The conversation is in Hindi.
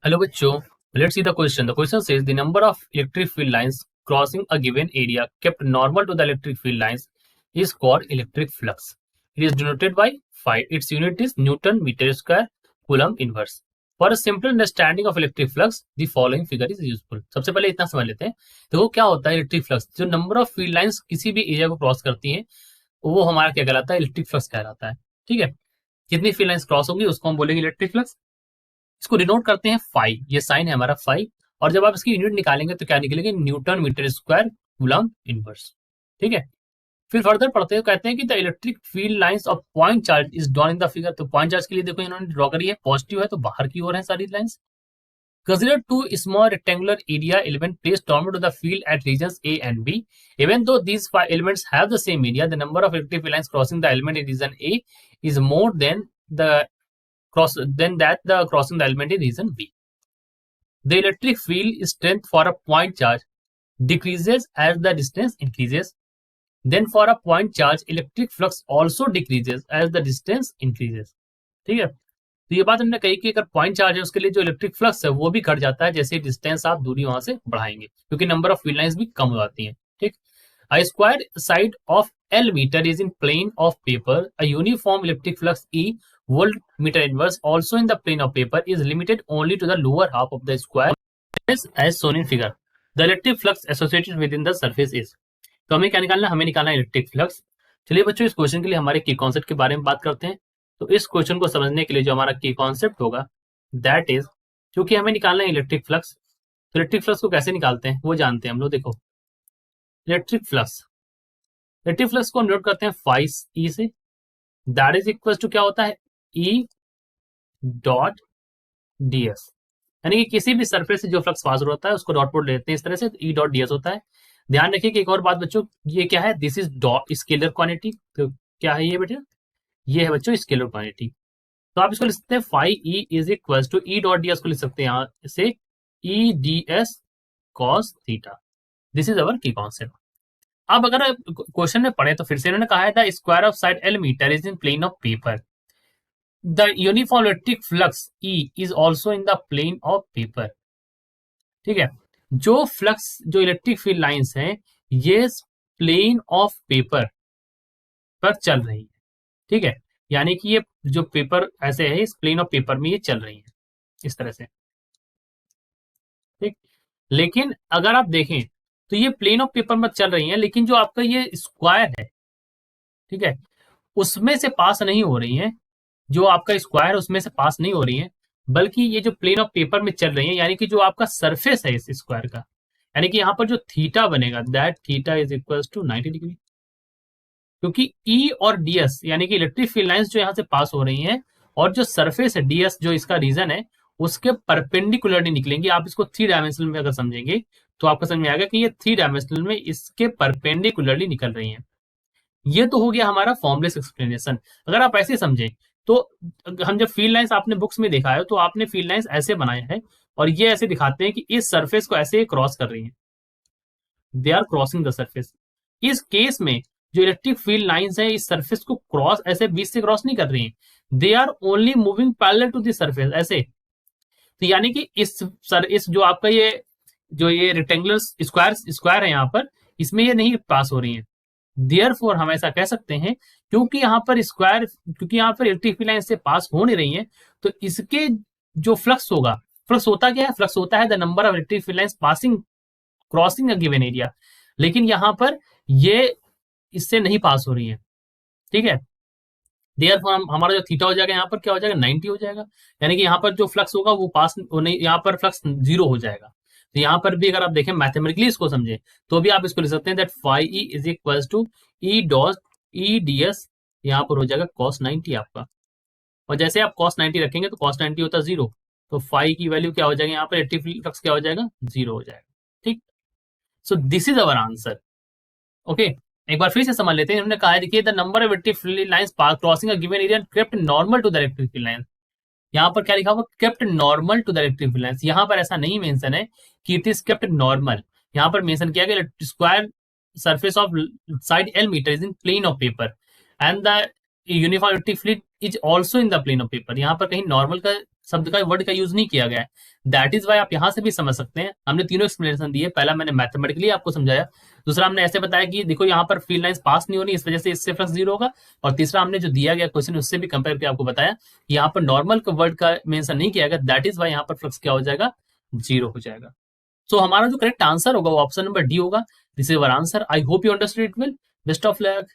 Hello बच्चों, let's see the question. The question says the number of electric field lines crossing a given area kept normal to the electric field lines is called electric flux. It is denoted by phi. Its unit is Newton meter square coulomb inverse. For a simple understanding of electric flux, the following figure is useful. सबसे पहले इतना समझ लेते हैं. देखो क्या होता है इलेक्ट्रिक फ्लक्स. जो नंबर ऑफ फील्ड लाइंस किसी भी एरिया को क्रॉस करती हैं वो हमारा क्या कहलाता है, इलेक्ट्रिक फ्लक्स कहलाता है. ठीक है, जितनी फील्ड लाइंस क्रॉस होंगी उसको हम बोलेंगे इलेक्ट्रिक फ्लक्स. इसको डिनोट करते हैं फाई. ये साइन है हमारा फाई. और जब आप इसकी यूनिट निकालेंगे तो क्या निकलेगी, newton metre square coulomb inverse. ठीक है, फिर फर्दर पढ़ते हैं, कहते हैं कि the electric field lines of point charge is drawn in the figure. तो पॉइंट चार्ज के लिए देखो इन्होंने ड्रॉ करी है, पॉजिटिव है तो बाहर की ओर है सारी lines. Consider two small rectangular area element placed normal to the field at regions A and B. Even though these five elements have the same area, the number of electric field lines crossing the element in region A is more than the crossing the element in region B. The electric field strength for a point charge decreases as the distance increases. Then for a point charge, electric flux also decreases as the distance increases. ठीक है, तो ये बात हमने कही कि अगर पॉइंट चार्ज है उसके लिए जो इलेक्ट्रिक फ्लक्स है वो भी घट जाता है जैसे डिस्टेंस आप दूरी वहां से बढ़ाएंगे, क्योंकि नंबर ऑफ फील्ड लाइंस भी कम हो जाती हैं. ठीक, a square side of L meter is in plane of paper. A uniform electric flux E voltmeter inverse also in the plane of paper is limited only to the lower half of the square as shown in figure. The electric flux associated within the surface is. तो हमें क्या निकालना है, हमें निकालना है इलेक्ट्रिक फ्लक्स. चलिए बच्चों, इस क्वेश्चन के लिए हमारे की कॉन्सेप्ट के बारे में बात करते हैं. तो इस क्वेश्चन को समझने के लिए जो हमारा की कॉन्सेप्ट होगा दैट इज, क्योंकि हमें निकालना है इलेक्ट्रिक फ्लक्स, तो इलेक्ट्रिक फ्लक्स को कैसे निकालते हैं वो जानते हैं हम लोग. देखो इलेक्ट्रिक फ्लक्स को हम नोट करते हैं फाई ई से. दैट इज इक्वल टू क्या होता है, ई डॉट डीएस. यानी कि किसी भी सरफेस से जो फ्लक्स पास होता है उसको डॉट प्रोडक्ट लेते हैं इस तरह से, ई डॉट डीएस होता है. ध्यान रखिए कि एक और बात बच्चों, ये क्या है, this is dot scalar quantity. तो क्या है ये बेटा, ये है बच्चों स्केलर क्वांटिटी. तो आप इसको लिख सकते हैं phi E is equal to E dot DS को लिख सकते हैं यहाँ से E D S cos theta. This is our key concept. अब अगर क्वेश्चन में पढ़े तो फिर से इन्होंने कहा है the square of side L metre is in plane of paper. The uniform electric flux E is also in the plane of paper. ठीक है, जो फ्लक्स जो इलेक्ट्रिक फील्ड लाइंस हैं ये प्लेन ऑफ पेपर पर चल रही है. ठीक है, यानी कि ये जो पेपर ऐसे है इस प्लेन ऑफ पेपर में ये चल रही है इस तरह से. ठीक, लेकिन अगर आप देखें तो ये प्लेन ऑफ पेपर में चल रही है, लेकिन जो आपका ये स्क्वायर है, ठीक है, उसमें से पास नहीं हो रही है. जो आपका स्क्वायर है उसमें से पास नहीं हो रही है, बल्कि ये जो प्लेन ऑफ पेपर में चल रही है, यानी कि जो आपका सरफेस है इस स्क्वायर का, यानी कि यहाँ पर जो थीटा बनेगा that theta is equal to 90 डिग्री. क्योंकि ई और डीएस यानी कि इलेक्ट्रिक फील्ड लाइंस जो यहाँ से पास हो रही हैं और जो सरफेस है डीएस जो इसका रीजन है उसके परपेंडिकुलरली निकलेंगी. आप इसको 3 डायमेंशनल में अगर समझेंगे तो आपको समझ में आएगा कि ये 3 डायमेंशनल में इसके परपेंडिकुलरली निकल रही हैं. ये तो हो गया हमारा फॉर्मलेस एक्सप्लेनेशन. अगर आप ऐसे समझें तो हम जब फील्ड लाइंस आपने बुक्स में देखा है तो आपने फील्ड लाइंस ऐसे बनाए हैं और ये ऐसे दिखाते हैं कि इस सरफेस को ऐसे क्रॉस कर रही हैं, they are crossing the surface. इस केस में जो इलेक्ट्रिक फील्ड लाइंस है इस सरफेस को क्रॉस ऐसे बीच से क्रॉस नहीं कर रही हैं, they are only moving parallel to the surface ऐसे. तो यानी कि इस जो आपका ये रेक्टेंगुलर स्क्वायर है यहाँ पर, इसमें ये नहीं पास हो रही है. देयरफॉर हम ऐसा कह सकते हैं क्योंकि यहाँ पर स्क्वायर, क्योंकि यहाँ पर इलेक्ट्रिक फील्ड लाइन से पास हो नहीं रही है, तो इसके जो फ्लक्स होगा, फ्लक्स होता क्या है, फ्लक्स होता है the number of electric field lines passing crossing a given area. लेकिन यहाँ पर ये इससे नहीं पास हो रही है. ठीक है, देयरफॉर हमारा जो थीटा हो जाएगा यहाँ पर क्या हो जाएगा, 90 हो जाएगा. यानी कि यहाँ पर जो फ्लक्स होगा वो पास नहीं, यहाँ पर फ्लक्स 0 हो जाएगा. तो यहाँ पर भी अगर आप देखें मैथमेटिकली इसको समझे तो भी आप इसको लिख सकते हैं that phi E is equal to E dot E D S, यहाँ पर हो जाएगा cos 90 आपका. और जैसे आप cos 90 रखेंगे तो cos 90 होता है 0, तो फाई की वैल्यू क्या हो जाएगा, यहाँ पर इलेक्ट्रिक फ्लक्स क्या हो जाएगा, 0 हो जाएगा. ठीक, so this is our answer. Okay, एक बार फिर से समझ लेते हैं. इन्होंने कहा है देखिए the number of electric field lines crossing a given area kept normal to the electric field lines. यहाँ पर क्या लिखा हुआ, kept normal to the electric field lines. यहाँ पर ऐसा नहीं मेंशन है कि इट इज केप्ट नॉर्मल. यहाँ पर मेंशन किया गया square surface of side L metre is in plane of paper and the uniform electric field is also in the plane of paper. यहाँ पर कहीं नॉर्मल का शब्द का वर्ड का यूज नहीं किया गया है। दैट इज वाई आप यहां से भी समझ सकते हैं। हमने तीनों एक्सप्लेनेशन दिए, पहला मैंने मैथमेटिकली आपको समझाया, दूसरा हमने ऐसे बताया कि देखो यहाँ पर फील्ड लाइंस पास नहीं हो रही, इस वजह से इससे फ्लक्स जीरो होगा, और तीसरा हमने जो दिया गया क्वेश्चन उससे भी कंपेयर करके आपको बताया यहाँ पर नॉर्मल का वर्ड का मेंशन नहीं किया गया, दैट इज वाई यहाँ पर फ्लक्स क्या हो जाएगा, जीरो हो जाएगा। सो हमारा जो करेक्ट आंसर होगा वो ऑप्शन नंबर डी होगा। This is our answer. I hope you understood it well. Best of luck.